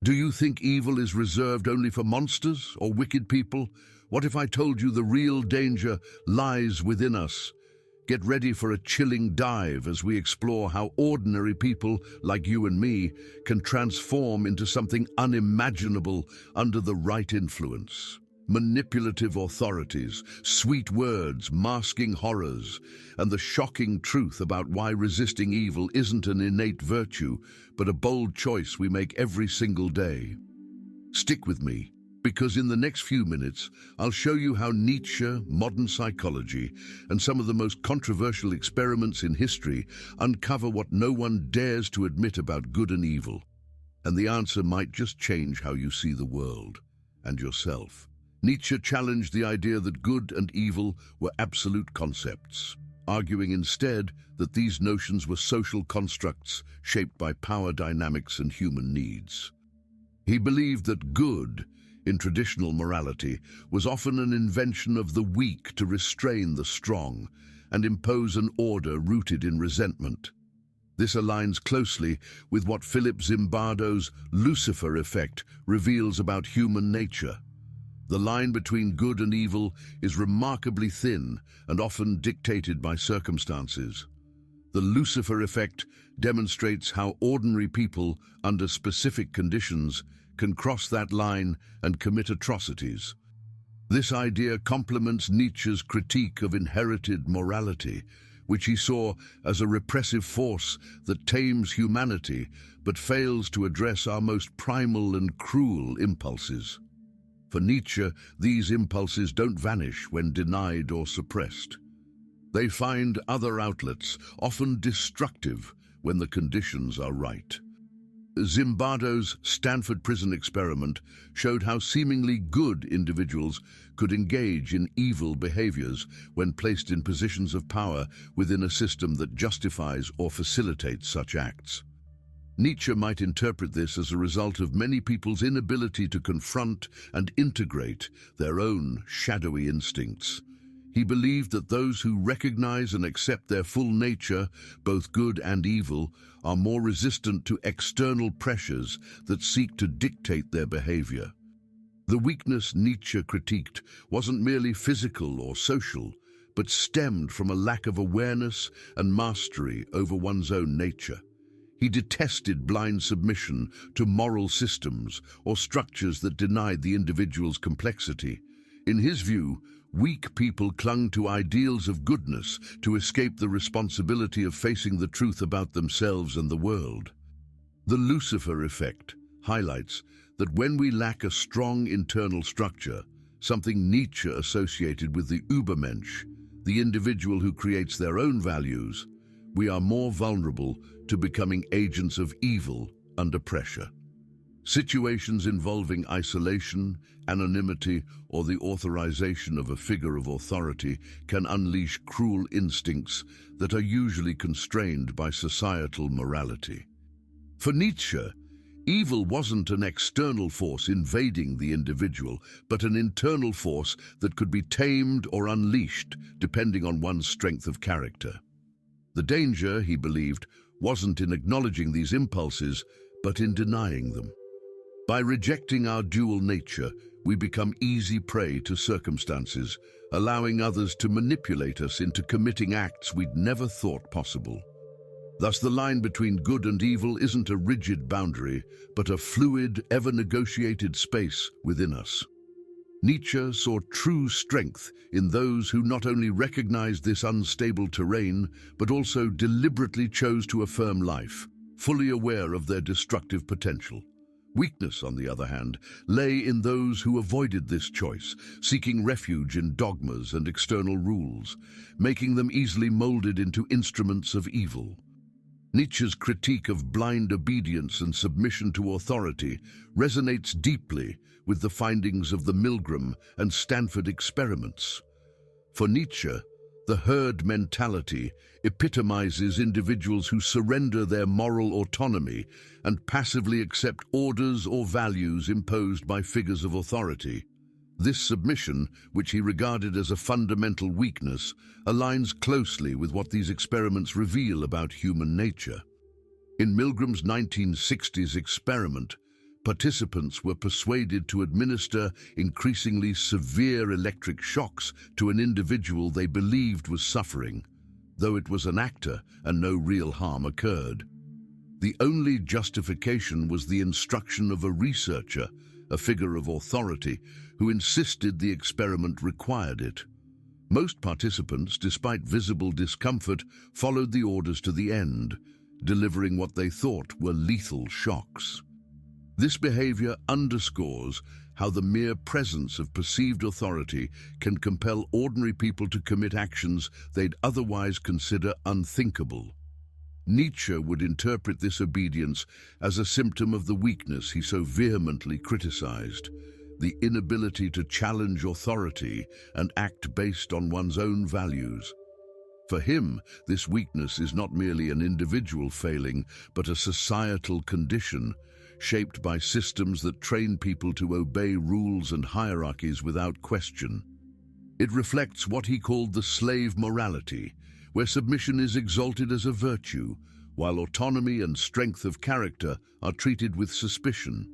Do you think evil is reserved only for monsters or wicked people? What if I told you the real danger lies within us? Get ready for a chilling dive as we explore how ordinary people, like you and me, can transform into something unimaginable under the right influence. Manipulative authorities, sweet words masking horrors, and the shocking truth about why resisting evil isn't an innate virtue, but a bold choice we make every single day. Stick with me, because in the next few minutes, I'll show you how Nietzsche, modern psychology, and some of the most controversial experiments in history uncover what no one dares to admit about good and evil. And the answer might just change how you see the world and yourself. Nietzsche challenged the idea that good and evil were absolute concepts, arguing instead that these notions were social constructs shaped by power dynamics and human needs. He believed that good, in traditional morality, was often an invention of the weak to restrain the strong and impose an order rooted in resentment. This aligns closely with what Philip Zimbardo's Lucifer effect reveals about human nature. The line between good and evil is remarkably thin and often dictated by circumstances. The Lucifer effect demonstrates how ordinary people, under specific conditions, can cross that line and commit atrocities. This idea complements Nietzsche's critique of inherited morality, which he saw as a repressive force that tames humanity but fails to address our most primal and cruel impulses. For Nietzsche, these impulses don't vanish when denied or suppressed. They find other outlets, often destructive, when the conditions are right. Zimbardo's Stanford prison experiment showed how seemingly good individuals could engage in evil behaviors when placed in positions of power within a system that justifies or facilitates such acts. Nietzsche might interpret this as a result of many people's inability to confront and integrate their own shadowy instincts. He believed that those who recognize and accept their full nature, both good and evil, are more resistant to external pressures that seek to dictate their behavior. The weakness Nietzsche critiqued wasn't merely physical or social, but stemmed from a lack of awareness and mastery over one's own nature. He detested blind submission to moral systems or structures that denied the individual's complexity. In his view, weak people clung to ideals of goodness to escape the responsibility of facing the truth about themselves and the world. The Lucifer effect highlights that when we lack a strong internal structure, something Nietzsche associated with the Übermensch, the individual who creates their own values, we are more vulnerable to becoming agents of evil under pressure. Situations involving isolation, anonymity, or the authorization of a figure of authority can unleash cruel instincts that are usually constrained by societal morality. For Nietzsche, evil wasn't an external force invading the individual, but an internal force that could be tamed or unleashed depending on one's strength of character. The danger, he believed, wasn't in acknowledging these impulses, but in denying them. By rejecting our dual nature, we become easy prey to circumstances, allowing others to manipulate us into committing acts we'd never thought possible. Thus, the line between good and evil isn't a rigid boundary, but a fluid, ever-negotiated space within us. Nietzsche saw true strength in those who not only recognized this unstable terrain, but also deliberately chose to affirm life, fully aware of their destructive potential. Weakness, on the other hand, lay in those who avoided this choice, seeking refuge in dogmas and external rules, making them easily molded into instruments of evil. Nietzsche's critique of blind obedience and submission to authority resonates deeply with the findings of the Milgram and Stanford experiments. For Nietzsche, the herd mentality epitomizes individuals who surrender their moral autonomy and passively accept orders or values imposed by figures of authority. This submission, which he regarded as a fundamental weakness, aligns closely with what these experiments reveal about human nature. In Milgram's 1960s experiment, Participants were persuaded to administer increasingly severe electric shocks to an individual they believed was suffering, though it was an actor and no real harm occurred. The only justification was the instruction of a researcher, a figure of authority, who insisted the experiment required it. Most participants, despite visible discomfort, followed the orders to the end, delivering what they thought were lethal shocks. This behavior underscores how the mere presence of perceived authority can compel ordinary people to commit actions they'd otherwise consider unthinkable. Nietzsche would interpret this obedience as a symptom of the weakness he so vehemently criticized, the inability to challenge authority and act based on one's own values. For him, this weakness is not merely an individual failing, but a societal condition, shaped by systems that train people to obey rules and hierarchies without question. It reflects what he called the slave morality, where submission is exalted as a virtue, while autonomy and strength of character are treated with suspicion.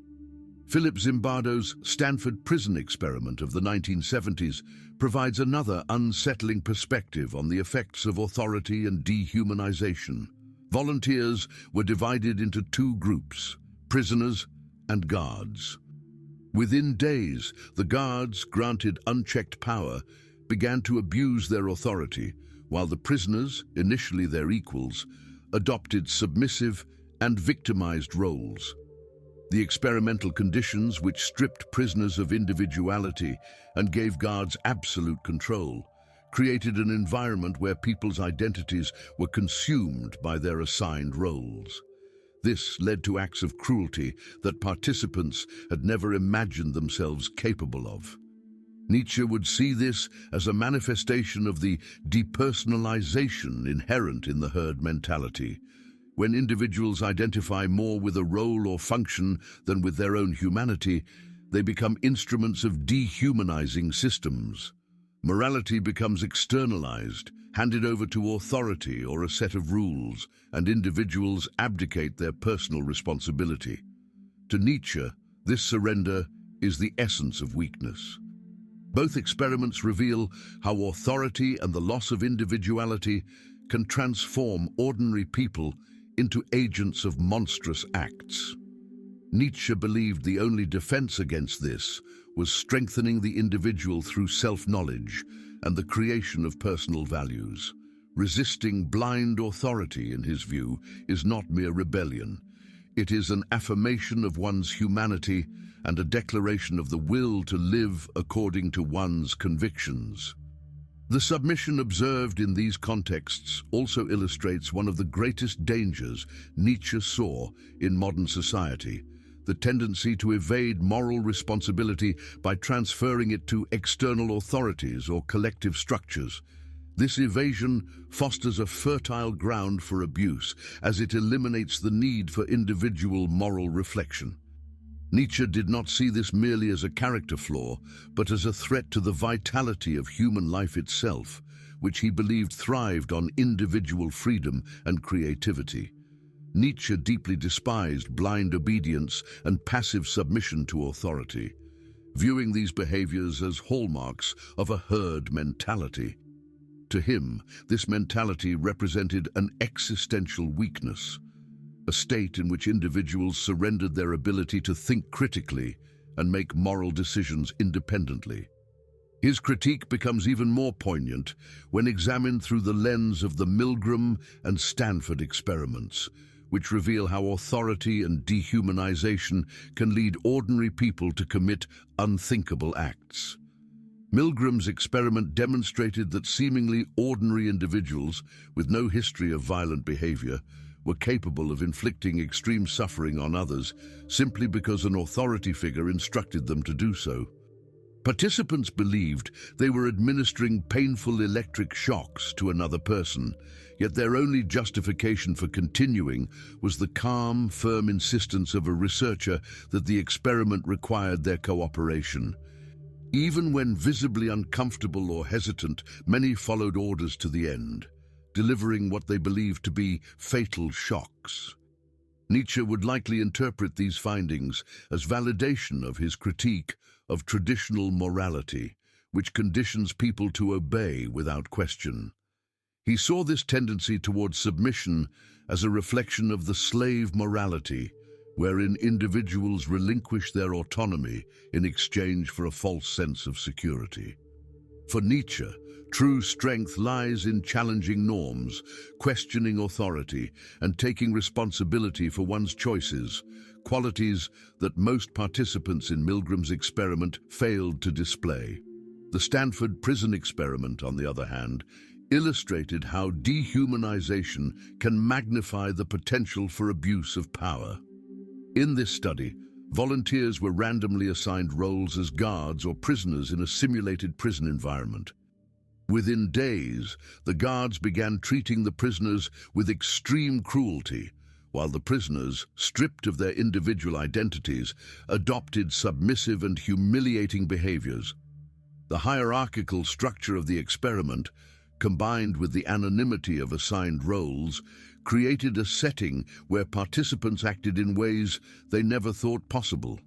Philip Zimbardo's Stanford prison experiment of the 1970s provides another unsettling perspective on the effects of authority and dehumanization. Volunteers were divided into two groups: prisoners and guards. Within days, the guards, granted unchecked power, began to abuse their authority, while the prisoners, initially their equals, adopted submissive and victimized roles. The experimental conditions, which stripped prisoners of individuality and gave guards absolute control, created an environment where people's identities were consumed by their assigned roles. This led to acts of cruelty that participants had never imagined themselves capable of. Nietzsche would see this as a manifestation of the depersonalization inherent in the herd mentality. When individuals identify more with a role or function than with their own humanity, they become instruments of dehumanizing systems. Morality becomes externalized, handed over to authority or a set of rules, and individuals abdicate their personal responsibility. To Nietzsche, this surrender is the essence of weakness. Both experiments reveal how authority and the loss of individuality can transform ordinary people into agents of monstrous acts. Nietzsche believed the only defense against this was strengthening the individual through self-knowledge and the creation of personal values. Resisting blind authority, in his view, is not mere rebellion. It is an affirmation of one's humanity and a declaration of the will to live according to one's convictions. The submission observed in these contexts also illustrates one of the greatest dangers Nietzsche saw in modern society: the tendency to evade moral responsibility by transferring it to external authorities or collective structures. This evasion fosters a fertile ground for abuse, as it eliminates the need for individual moral reflection. Nietzsche did not see this merely as a character flaw, but as a threat to the vitality of human life itself, which he believed thrived on individual freedom and creativity. Nietzsche deeply despised blind obedience and passive submission to authority, viewing these behaviors as hallmarks of a herd mentality. To him, this mentality represented an existential weakness, a state in which individuals surrendered their ability to think critically and make moral decisions independently. His critique becomes even more poignant when examined through the lens of the Milgram and Stanford experiments, which reveal how authority and dehumanization can lead ordinary people to commit unthinkable acts. Milgram's experiment demonstrated that seemingly ordinary individuals with no history of violent behavior were capable of inflicting extreme suffering on others simply because an authority figure instructed them to do so. Participants believed they were administering painful electric shocks to another person, yet their only justification for continuing was the calm, firm insistence of a researcher that the experiment required their cooperation. Even when visibly uncomfortable or hesitant, many followed orders to the end, delivering what they believed to be fatal shocks. Nietzsche would likely interpret these findings as validation of his critique of traditional morality, which conditions people to obey without question. He saw this tendency towards submission as a reflection of the slave morality, wherein individuals relinquish their autonomy in exchange for a false sense of security. For Nietzsche, true strength lies in challenging norms, questioning authority, and taking responsibility for one's choices, qualities that most participants in Milgram's experiment failed to display. The Stanford prison experiment, on the other hand, illustrated how dehumanization can magnify the potential for abuse of power. In this study, volunteers were randomly assigned roles as guards or prisoners in a simulated prison environment. Within days, the guards began treating the prisoners with extreme cruelty, while the prisoners, stripped of their individual identities, adopted submissive and humiliating behaviors. The hierarchical structure of the experiment, combined with the anonymity of assigned roles, created a setting where participants acted in ways they never thought possible.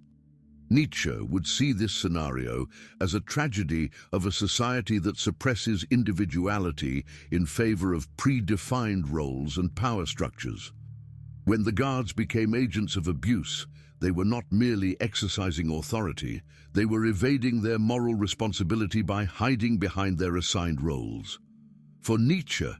Nietzsche would see this scenario as a tragedy of a society that suppresses individuality in favor of predefined roles and power structures. When the guards became agents of abuse, they were not merely exercising authority, they were evading their moral responsibility by hiding behind their assigned roles. For Nietzsche,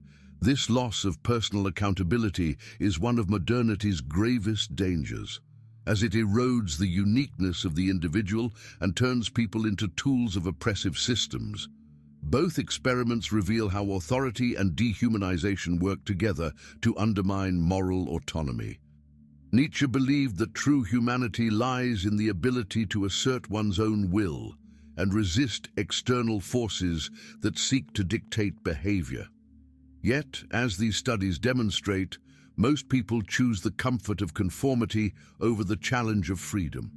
this loss of personal accountability is one of modernity's gravest dangers, as it erodes the uniqueness of the individual and turns people into tools of oppressive systems. Both experiments reveal how authority and dehumanization work together to undermine moral autonomy. Nietzsche believed that true humanity lies in the ability to assert one's own will and resist external forces that seek to dictate behavior. Yet, as these studies demonstrate, most people choose the comfort of conformity over the challenge of freedom.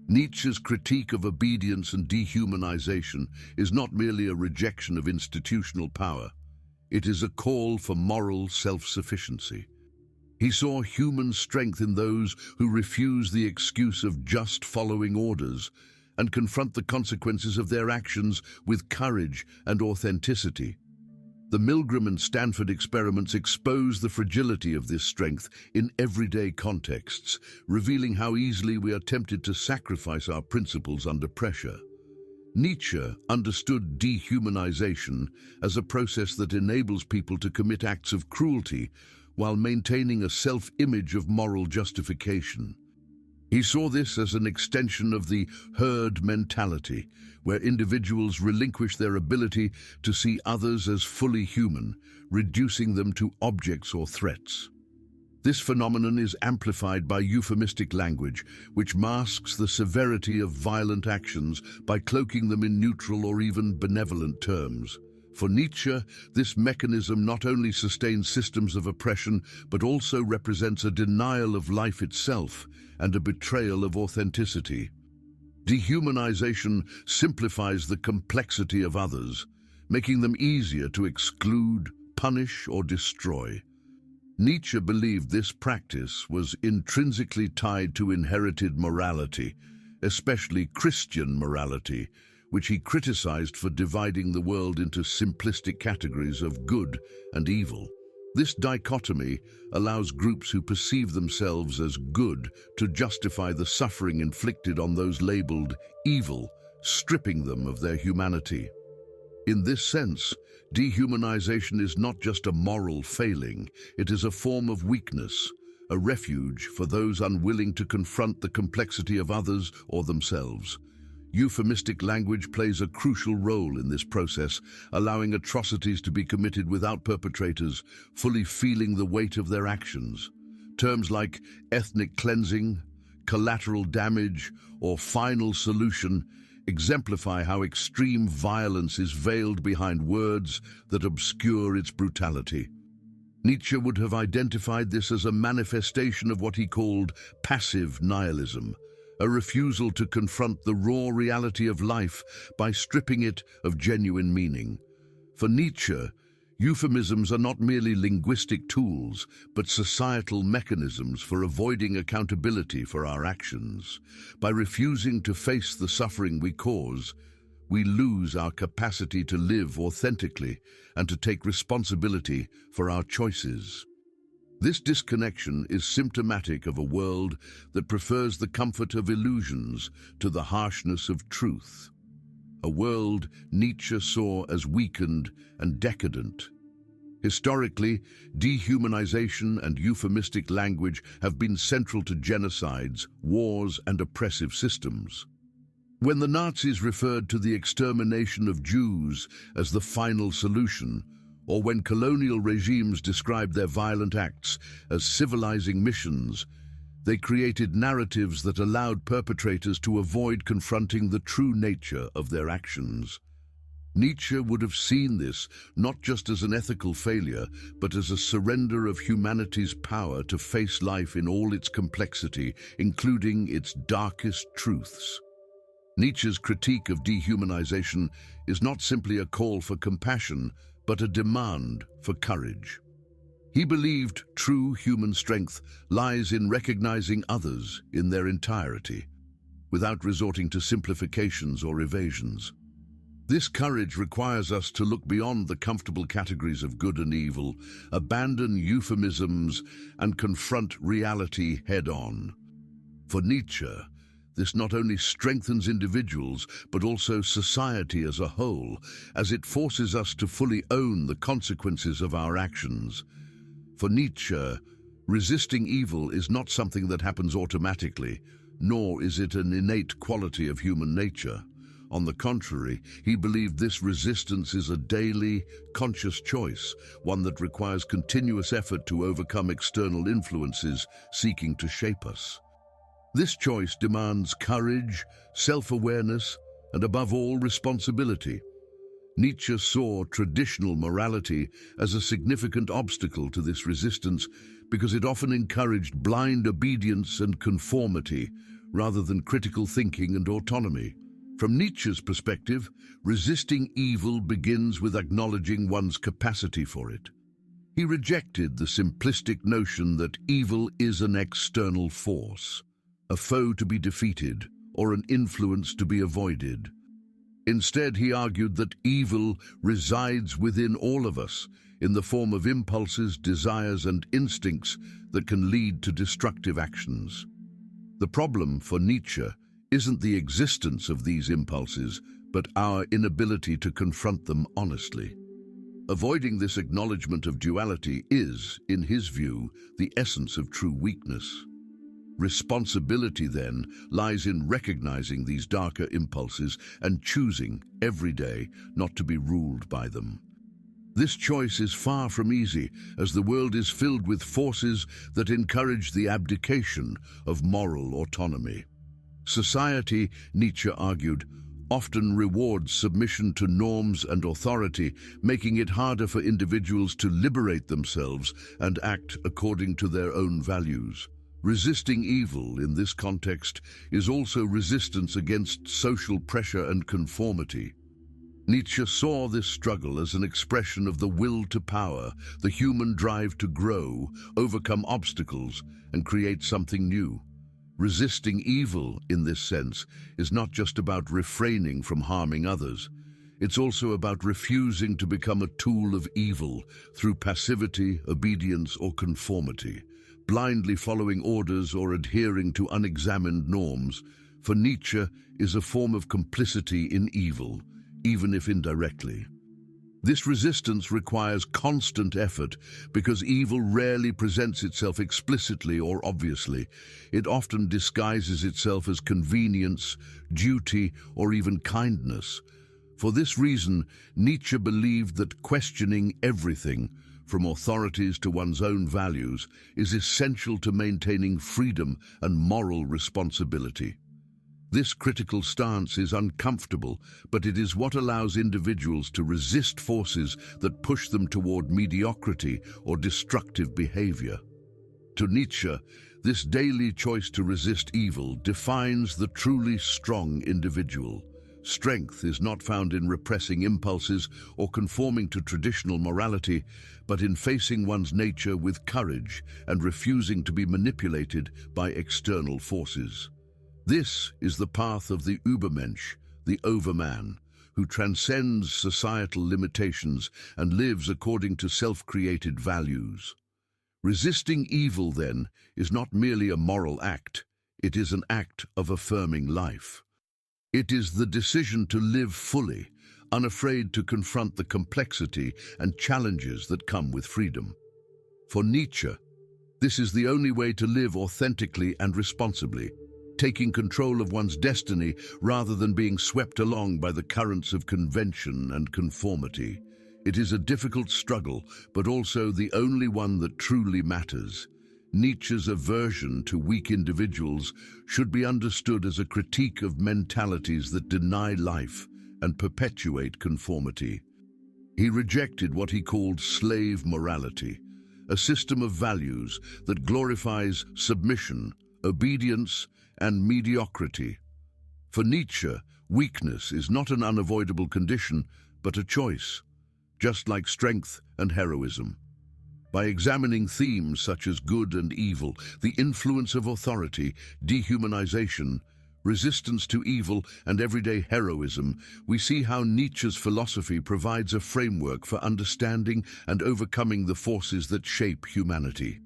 Nietzsche's critique of obedience and dehumanization is not merely a rejection of institutional power. It is a call for moral self-sufficiency. He saw human strength in those who refuse the excuse of just following orders and confront the consequences of their actions with courage and authenticity. The Milgram and Stanford experiments expose the fragility of this strength in everyday contexts, revealing how easily we are tempted to sacrifice our principles under pressure. Nietzsche understood dehumanization as a process that enables people to commit acts of cruelty while maintaining a self-image of moral justification. He saw this as an extension of the herd mentality, where individuals relinquish their ability to see others as fully human, reducing them to objects or threats. This phenomenon is amplified by euphemistic language, which masks the severity of violent actions by cloaking them in neutral or even benevolent terms. For Nietzsche, this mechanism not only sustains systems of oppression, but also represents a denial of life itself and a betrayal of authenticity. Dehumanization simplifies the complexity of others, making them easier to exclude, punish, or destroy. Nietzsche believed this practice was intrinsically tied to inherited morality, especially Christian morality, which he criticized for dividing the world into simplistic categories of good and evil. This dichotomy allows groups who perceive themselves as good to justify the suffering inflicted on those labeled evil, stripping them of their humanity. In this sense, dehumanization is not just a moral failing, it is a form of weakness, a refuge for those unwilling to confront the complexity of others or themselves. Euphemistic language plays a crucial role in this process, allowing atrocities to be committed without perpetrators fully feeling the weight of their actions. Terms like ethnic cleansing, collateral damage, or final solution exemplify how extreme violence is veiled behind words that obscure its brutality. Nietzsche would have identified this as a manifestation of what he called passive nihilism, a refusal to confront the raw reality of life by stripping it of genuine meaning. For Nietzsche, Euphemisms are not merely linguistic tools, but societal mechanisms for avoiding accountability for our actions. By refusing to face the suffering we cause, we lose our capacity to live authentically and to take responsibility for our choices. This disconnection is symptomatic of a world that prefers the comfort of illusions to the harshness of truth. A world Nietzsche saw as weakened and decadent. Historically, dehumanization and euphemistic language have been central to genocides, wars, and oppressive systems. When the Nazis referred to the extermination of Jews as the final solution, or when colonial regimes described their violent acts as civilizing missions, they created narratives that allowed perpetrators to avoid confronting the true nature of their actions. Nietzsche would have seen this not just as an ethical failure, but as a surrender of humanity's power to face life in all its complexity, including its darkest truths. Nietzsche's critique of dehumanization is not simply a call for compassion, but a demand for courage. He believed true human strength lies in recognizing others in their entirety, without resorting to simplifications or evasions. This courage requires us to look beyond the comfortable categories of good and evil, abandon euphemisms, and confront reality head-on. For Nietzsche, this not only strengthens individuals, but also society as a whole, as it forces us to fully own the consequences of our actions. For Nietzsche, resisting evil is not something that happens automatically, nor is it an innate quality of human nature. On the contrary, he believed this resistance is a daily, conscious choice, one that requires continuous effort to overcome external influences seeking to shape us. This choice demands courage, self-awareness, and above all, responsibility. Nietzsche saw traditional morality as a significant obstacle to this resistance because it often encouraged blind obedience and conformity rather than critical thinking and autonomy. From Nietzsche's perspective, resisting evil begins with acknowledging one's capacity for it. He rejected the simplistic notion that evil is an external force, a foe to be defeated, or an influence to be avoided. Instead, he argued that evil resides within all of us in the form of impulses, desires, and instincts that can lead to destructive actions. The problem for Nietzsche isn't the existence of these impulses, but our inability to confront them honestly. Avoiding this acknowledgement of duality is, in his view, the essence of true weakness. Responsibility, then, lies in recognizing these darker impulses and choosing, every day, not to be ruled by them. This choice is far from easy, as the world is filled with forces that encourage the abdication of moral autonomy. Society, Nietzsche argued, often rewards submission to norms and authority, making it harder for individuals to liberate themselves and act according to their own values. Resisting evil in this context is also resistance against social pressure and conformity. Nietzsche saw this struggle as an expression of the will to power, the human drive to grow, overcome obstacles, and create something new. Resisting evil, in this sense, is not just about refraining from harming others. It's also about refusing to become a tool of evil through passivity, obedience, or conformity. Blindly following orders or adhering to unexamined norms, for Nietzsche, is a form of complicity in evil, even if indirectly. This resistance requires constant effort because evil rarely presents itself explicitly or obviously. It often disguises itself as convenience, duty, or even kindness. For this reason, Nietzsche believed that questioning everything, from authorities to one's own values, is essential to maintaining freedom and moral responsibility. This critical stance is uncomfortable, but it is what allows individuals to resist forces that push them toward mediocrity or destructive behavior. To Nietzsche, this daily choice to resist evil defines the truly strong individual. Strength is not found in repressing impulses or conforming to traditional morality, but in facing one's nature with courage and refusing to be manipulated by external forces. This is the path of the Übermensch, the overman, who transcends societal limitations and lives according to self-created values. Resisting evil, then, is not merely a moral act, it is an act of affirming life. It is the decision to live fully, unafraid to confront the complexity and challenges that come with freedom. For Nietzsche, this is the only way to live authentically and responsibly, taking control of one's destiny rather than being swept along by the currents of convention and conformity. It is a difficult struggle, but also the only one that truly matters. Nietzsche's aversion to weak individuals should be understood as a critique of mentalities that deny life and perpetuate conformity. He rejected what he called slave morality, a system of values that glorifies submission, obedience, and mediocrity. For Nietzsche, weakness is not an unavoidable condition, but a choice, just like strength and heroism. By examining themes such as good and evil, the influence of authority, dehumanization, resistance to evil, and everyday heroism, we see how Nietzsche's philosophy provides a framework for understanding and overcoming the forces that shape humanity.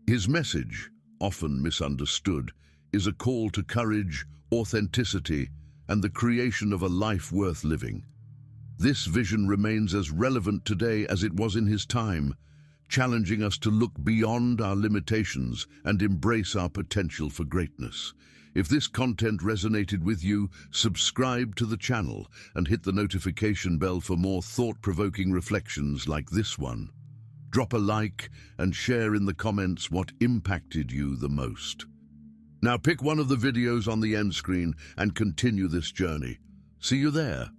His message, often misunderstood, is a call to courage, authenticity, and the creation of a life worth living. This vision remains as relevant today as it was in his time, challenging us to look beyond our limitations and embrace our potential for greatness. If this content resonated with you, subscribe to the channel and hit the notification bell for more thought-provoking reflections like this one. Drop a like and share in the comments what impacted you the most. Now pick one of the videos on the end screen and continue this journey. See you there.